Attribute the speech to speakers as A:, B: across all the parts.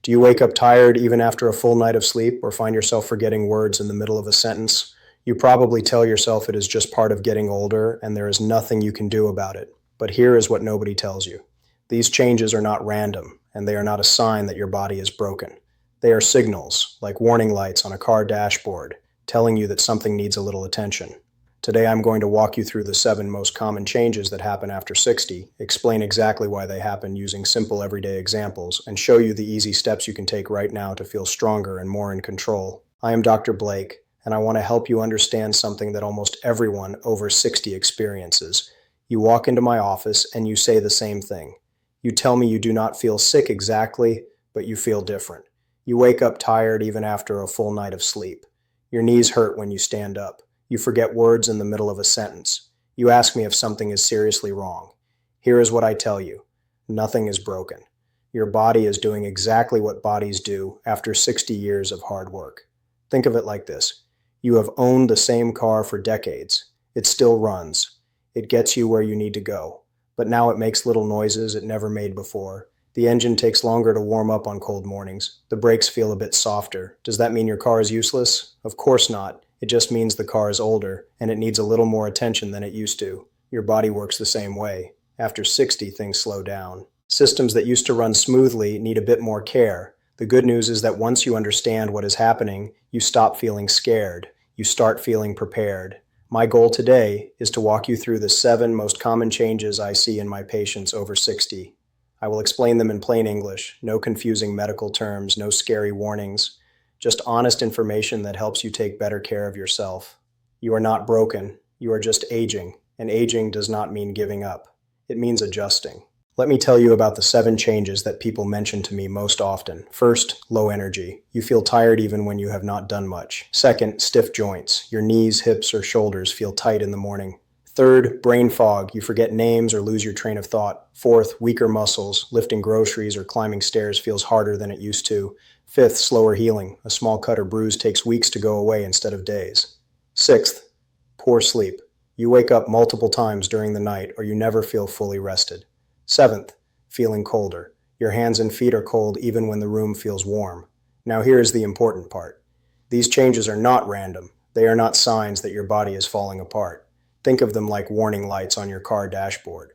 A: Do you wake up tired even after a full night of sleep or find yourself forgetting words in the middle of a sentence? You probably tell yourself it is just part of getting older and there is nothing you can do about it. But here is what nobody tells you. These changes are not random, and they are not a sign that your body is broken. They are signals, like warning lights on a car dashboard, telling you that something needs a little attention. Today I'm going to walk you through the 7 most common changes that happen after 60, explain exactly why they happen using simple everyday examples, and show you the easy steps you can take right now to feel stronger and more in control. I am Dr. Blake, and I want to help you understand something that almost everyone over 60 experiences. You walk into my office and you say the same thing. You tell me you do not feel sick exactly, but you feel different. You wake up tired even after a full night of sleep. Your knees hurt when you stand up. You forget words in the middle of a sentence. You ask me if something is seriously wrong. Here is what I tell you. Nothing is broken. Your body is doing exactly what bodies do after 60 years of hard work. Think of it like this. You have owned the same car for decades. It still runs. It gets you where you need to go. But now it makes little noises it never made before. The engine takes longer to warm up on cold mornings. The brakes feel a bit softer. Does that mean your car is useless? Of course not. It just means the car is older, and it needs a little more attention than it used to. Your body works the same way. After 60, things slow down. Systems that used to run smoothly need a bit more care. The good news is that once you understand what is happening, you stop feeling scared. You start feeling prepared. My goal today is to walk you through the 7 most common changes I see in my patients over 60. I will explain them in plain English, no confusing medical terms, no scary warnings. Just honest information that helps you take better care of yourself. You are not broken, you are just aging, and aging does not mean giving up. It means adjusting. Let me tell you about the 7 changes that people mention to me most often. First, low energy. You feel tired even when you have not done much. Second, stiff joints. Your knees, hips, or shoulders feel tight in the morning. Third, brain fog. You forget names or lose your train of thought. Fourth, weaker muscles. Lifting groceries or climbing stairs feels harder than it used to. Fifth, slower healing. A small cut or bruise takes weeks to go away instead of days. Sixth, poor sleep. You wake up multiple times during the night or you never feel fully rested. Seventh, feeling colder. Your hands and feet are cold even when the room feels warm. Now here is the important part. These changes are not random. They are not signs that your body is falling apart. Think of them like warning lights on your car dashboard.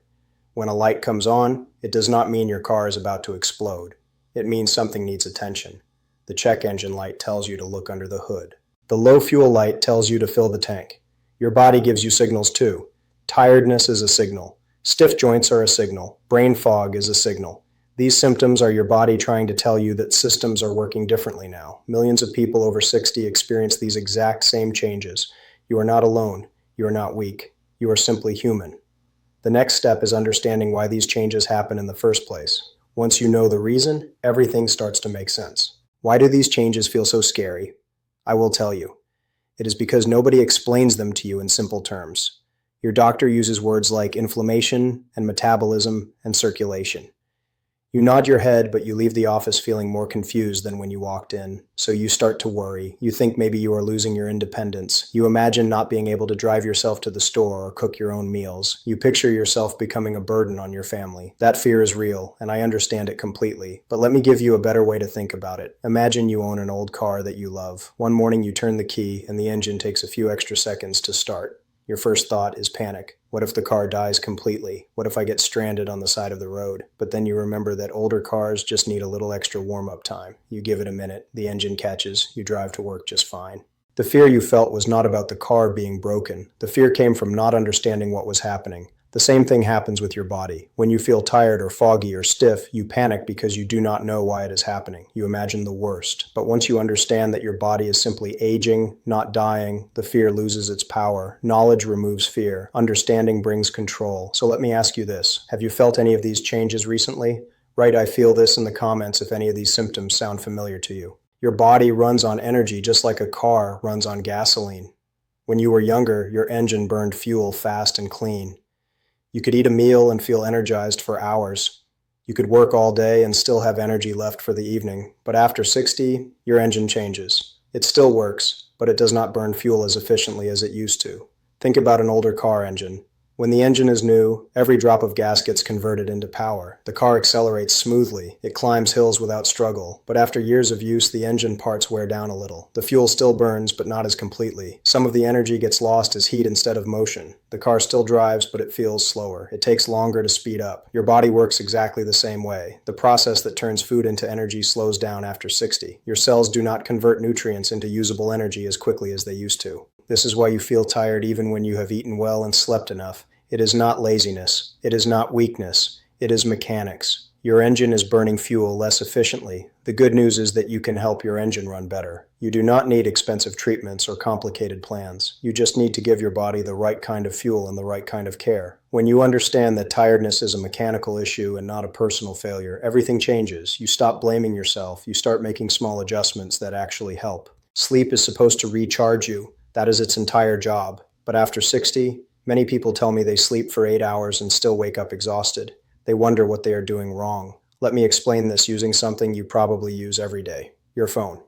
A: When a light comes on, it does not mean your car is about to explode. It means something needs attention. The check engine light tells you to look under the hood. The low fuel light tells you to fill the tank. Your body gives you signals too. Tiredness is a signal. Stiff joints are a signal. Brain fog is a signal. These symptoms are your body trying to tell you that systems are working differently now. Millions of people over 60 experience these exact same changes. You are not alone. You are not weak. You are simply human. The next step is understanding why these changes happen in the first place. Once you know the reason, everything starts to make sense. Why do these changes feel so scary? I will tell you. It is because nobody explains them to you in simple terms. Your doctor uses words like inflammation and metabolism and circulation. You nod your head, but you leave the office feeling more confused than when you walked in. So you start to worry. You think maybe you are losing your independence. You imagine not being able to drive yourself to the store or cook your own meals. You picture yourself becoming a burden on your family. That fear is real, and I understand it completely. But let me give you a better way to think about it. Imagine you own an old car that you love. One morning you turn the key, and the engine takes a few extra seconds to start. Your first thought is panic. What if the car dies completely? What if I get stranded on the side of the road? But then you remember that older cars just need a little extra warm-up time. You give it a minute, the engine catches, you drive to work just fine. The fear you felt was not about the car being broken. The fear came from not understanding what was happening. The same thing happens with your body. When you feel tired or foggy or stiff, you panic because you do not know why it is happening. You imagine the worst. But once you understand that your body is simply aging, not dying, the fear loses its power. Knowledge removes fear. Understanding brings control. So let me ask you this. Have you felt any of these changes recently? Write "I feel this" in the comments if any of these symptoms sound familiar to you. Your body runs on energy just like a car runs on gasoline. When you were younger, your engine burned fuel fast and clean. You could eat a meal and feel energized for hours. You could work all day and still have energy left for the evening. But after 60, your engine changes. It still works, but it does not burn fuel as efficiently as it used to. Think about an older car engine. When the engine is new, every drop of gas gets converted into power. The car accelerates smoothly. It climbs hills without struggle. But after years of use, the engine parts wear down a little. The fuel still burns, but not as completely. Some of the energy gets lost as heat instead of motion. The car still drives, but it feels slower. It takes longer to speed up. Your body works exactly the same way. The process that turns food into energy slows down after 60. Your cells do not convert nutrients into usable energy as quickly as they used to. This is why you feel tired even when you have eaten well and slept enough. It is not laziness. It is not weakness. It is mechanics. Your engine is burning fuel less efficiently. The good news is that you can help your engine run better. You do not need expensive treatments or complicated plans. You just need to give your body the right kind of fuel and the right kind of care. When you understand that tiredness is a mechanical issue and not a personal failure, everything changes. You stop blaming yourself. You start making small adjustments that actually help. Sleep is supposed to recharge you. That is its entire job. But after 60, many people tell me they sleep for 8 hours and still wake up exhausted. They wonder what they are doing wrong. Let me explain this using something you probably use every day: your phone.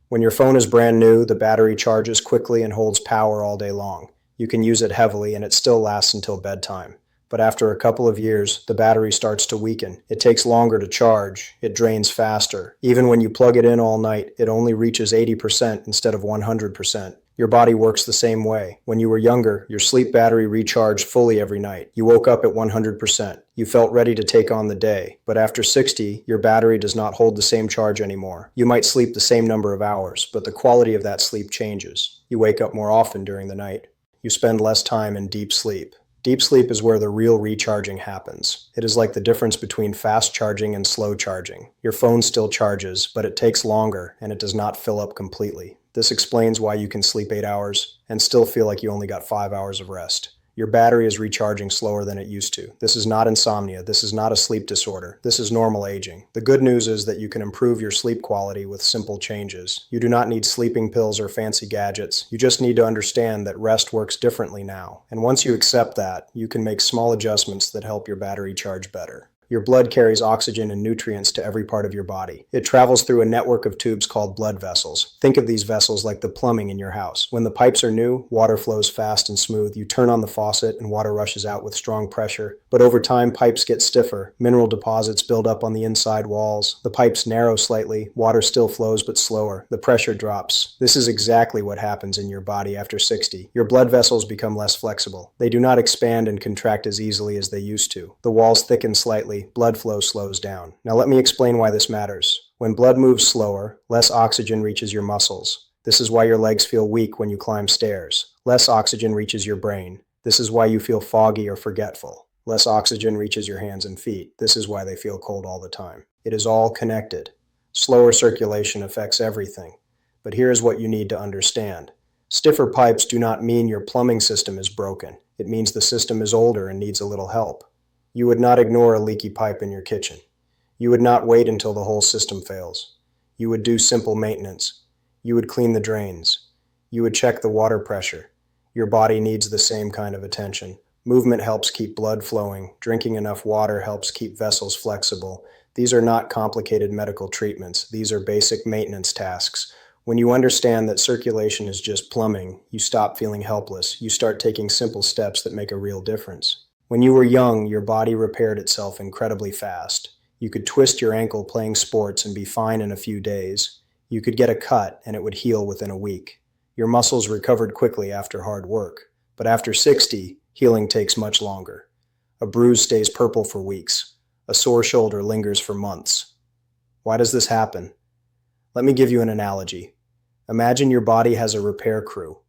A: When your phone is brand new, the battery charges quickly and holds power all day long. You can use it heavily and it still lasts until bedtime. But after a couple of years, the battery starts to weaken. It takes longer to charge. It drains faster. Even when you plug it in all night, it only reaches 80% instead of 100%. Your body works the same way. When you were younger, your sleep battery recharged fully every night. You woke up at 100%. You felt ready to take on the day. But after 60, your battery does not hold the same charge anymore. You might sleep the same number of hours, but the quality of that sleep changes. You wake up more often during the night. You spend less time in deep sleep. Deep sleep is where the real recharging happens. It is like the difference between fast charging and slow charging. Your phone still charges, but it takes longer and it does not fill up completely. This explains why you can sleep 8 hours and still feel like you only got 5 hours of rest. Your battery is recharging slower than it used to. This is not insomnia. This is not a sleep disorder. This is normal aging. The good news is that you can improve your sleep quality with simple changes. You do not need sleeping pills or fancy gadgets. You just need to understand that rest works differently now. And once you accept that, you can make small adjustments that help your battery charge better. Your blood carries oxygen and nutrients to every part of your body. It travels through a network of tubes called blood vessels. Think of these vessels like the plumbing in your house. When the pipes are new, water flows fast and smooth. You turn on the faucet and water rushes out with strong pressure. But over time, pipes get stiffer. Mineral deposits build up on the inside walls. The pipes narrow slightly. Water still flows but slower. The pressure drops. This is exactly what happens in your body after 60. Your blood vessels become less flexible. They do not expand and contract as easily as they used to. The walls thicken slightly. Blood flow slows down. Now let me explain why this matters. When blood moves slower, less oxygen reaches your muscles. This is why your legs feel weak when you climb stairs. Less oxygen reaches your brain. This is why you feel foggy or forgetful. Less oxygen reaches your hands and feet. This is why they feel cold all the time. It is all connected. Slower circulation affects everything. But here is what you need to understand. Stiffer pipes do not mean your plumbing system is broken. It means the system is older and needs a little help. You would not ignore a leaky pipe in your kitchen. You would not wait until the whole system fails. You would do simple maintenance. You would clean the drains. You would check the water pressure. Your body needs the same kind of attention. Movement helps keep blood flowing. Drinking enough water helps keep vessels flexible. These are not complicated medical treatments. These are basic maintenance tasks. When you understand that circulation is just plumbing, you stop feeling helpless. You start taking simple steps that make a real difference. When you were young, your body repaired itself incredibly fast. You could twist your ankle playing sports and be fine in a few days. You could get a cut and it would heal within a week. Your muscles recovered quickly after hard work. But after 60, healing takes much longer. A bruise stays purple for weeks. A sore shoulder lingers for months. Why does this happen? Let me give you an analogy. Imagine your body has a repair crew.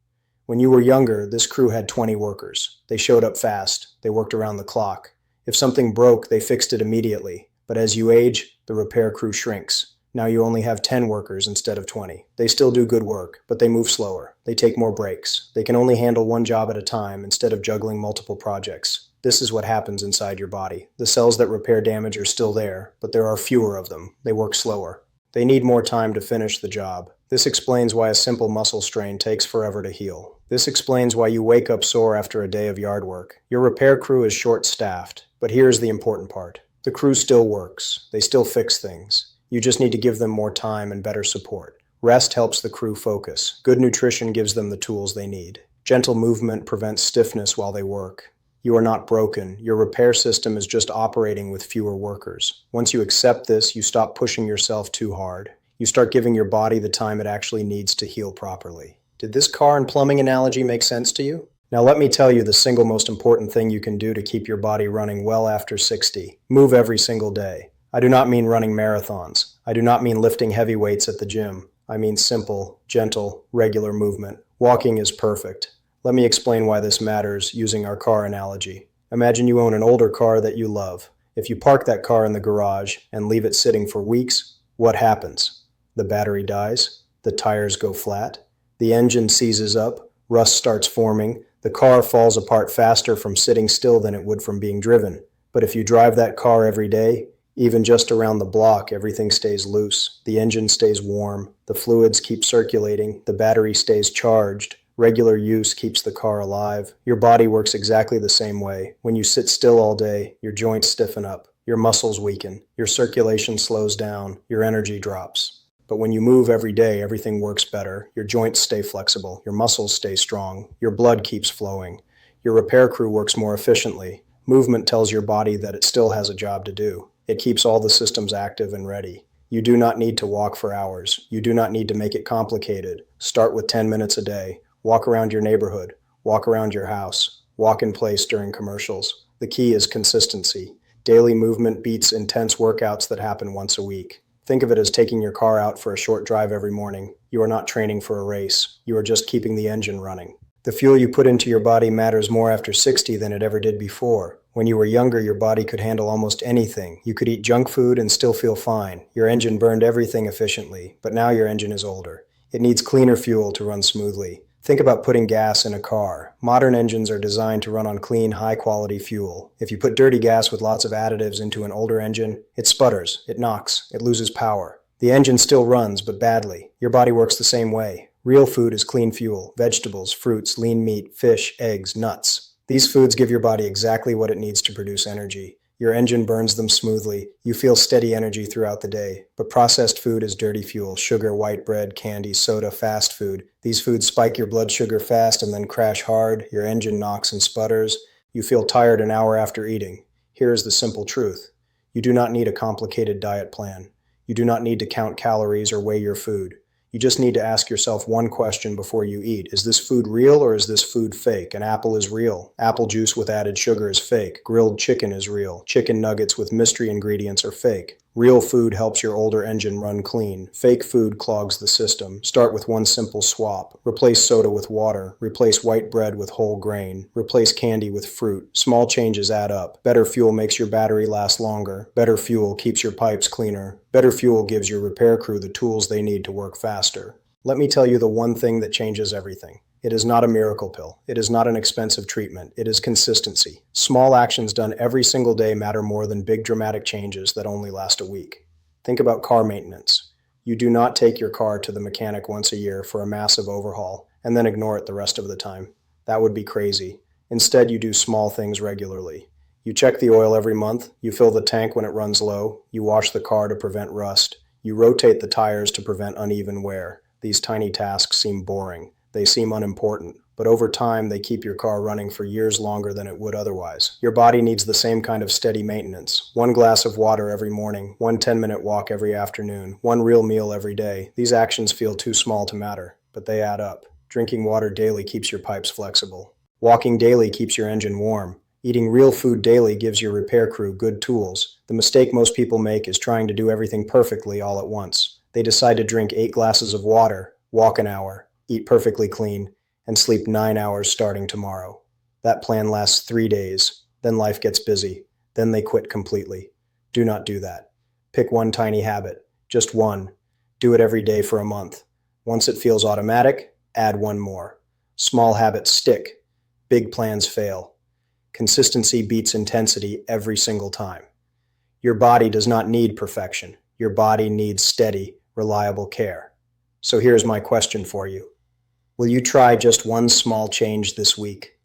A: When you were younger, this crew had 20 workers. They showed up fast. They worked around the clock. If something broke, they fixed it immediately. But as you age, the repair crew shrinks. Now you only have 10 workers instead of 20. They still do good work, but they move slower. They take more breaks. They can only handle one job at a time instead of juggling multiple projects. This is what happens inside your body. The cells that repair damage are still there, but there are fewer of them. They work slower. They need more time to finish the job. This explains why a simple muscle strain takes forever to heal. This explains why you wake up sore after a day of yard work. Your repair crew is short-staffed, but here's the important part. The crew still works. They still fix things. You just need to give them more time and better support. Rest helps the crew focus. Good nutrition gives them the tools they need. Gentle movement prevents stiffness while they work. You are not broken. Your repair system is just operating with fewer workers. Once you accept this, you stop pushing yourself too hard. You start giving your body the time it actually needs to heal properly. Did this car and plumbing analogy make sense to you? Now let me tell you the single most important thing you can do to keep your body running well after 60. Move every single day. I do not mean running marathons. I do not mean lifting heavy weights at the gym. I mean simple, gentle, regular movement. Walking is perfect. Let me explain why this matters using our car analogy. Imagine you own an older car that you love. If you park that car in the garage and leave it sitting for weeks, what happens? The battery dies, the tires go flat, the engine seizes up, rust starts forming, the car falls apart faster from sitting still than it would from being driven. But if you drive that car every day, even just around the block, everything stays loose. The engine stays warm, the fluids keep circulating, the battery stays charged. Regular use keeps the car alive. Your body works exactly the same way. When you sit still all day, your joints stiffen up, your muscles weaken, your circulation slows down, your energy drops. But when you move every day, everything works better. Your joints stay flexible, your muscles stay strong, your blood keeps flowing. Your repair crew works more efficiently. Movement tells your body that it still has a job to do. It keeps all the systems active and ready. You do not need to walk for hours. You do not need to make it complicated. Start with 10 minutes a day. Walk around your neighborhood. Walk around your house. Walk in place during commercials. The key is consistency. Daily movement beats intense workouts that happen once a week. Think of it as taking your car out for a short drive every morning. You are not training for a race. You are just keeping the engine running. The fuel you put into your body matters more after 60 than it ever did before. When you were younger, your body could handle almost anything. You could eat junk food and still feel fine. Your engine burned everything efficiently, but now your engine is older. It needs cleaner fuel to run smoothly. Think about putting gas in a car. Modern engines are designed to run on clean, high-quality fuel. If you put dirty gas with lots of additives into an older engine, it sputters, it knocks, it loses power. The engine still runs, but badly. Your body works the same way. Real food is clean fuel: vegetables, fruits, lean meat, fish, eggs, nuts. These foods give your body exactly what it needs to produce energy. Your engine burns them smoothly. You feel steady energy throughout the day. But processed food is dirty fuel: sugar, white bread, candy, soda, fast food. These foods spike your blood sugar fast and then crash hard. Your engine knocks and sputters. You feel tired an hour after eating. Here is the simple truth. You do not need a complicated diet plan. You do not need to count calories or weigh your food. You just need to ask yourself one question before you eat. Is this food real or is this food fake? An apple is real. Apple juice with added sugar is fake. Grilled chicken is real. Chicken nuggets with mystery ingredients are fake. Real food helps your older engine run clean. Fake food clogs the system. Start with one simple swap. Replace soda with water. Replace white bread with whole grain. Replace candy with fruit. Small changes add up. Better fuel makes your battery last longer. Better fuel keeps your pipes cleaner. Better fuel gives your repair crew the tools they need to work faster. Let me tell you the one thing that changes everything. It is not a miracle pill. It is not an expensive treatment. It is consistency. Small actions done every single day matter more than big dramatic changes that only last a week. Think about car maintenance. You do not take your car to the mechanic once a year for a massive overhaul and then ignore it the rest of the time. That would be crazy. Instead, you do small things regularly. You check the oil every month. You fill the tank when it runs low. You wash the car to prevent rust. You rotate the tires to prevent uneven wear. These tiny tasks seem boring. They seem unimportant, but over time they keep your car running for years longer than it would otherwise. Your body needs the same kind of steady maintenance. One glass of water every morning, one 10-minute walk every afternoon, one real meal every day. These actions feel too small to matter, but they add up. Drinking water daily keeps your pipes flexible. Walking daily keeps your engine warm. Eating real food daily gives your repair crew good tools. The mistake most people make is trying to do everything perfectly all at once. They decide to drink 8 glasses of water, walk an hour, eat perfectly clean, and sleep 9 hours starting tomorrow. That plan lasts 3 days. Then life gets busy. Then they quit completely. Do not do that. Pick one tiny habit. Just one. Do it every day for a month. Once it feels automatic, add one more. Small habits stick. Big plans fail. Consistency beats intensity every single time. Your body does not need perfection. Your body needs steady, reliable care. So here's my question for you. Will you try just one small change this week?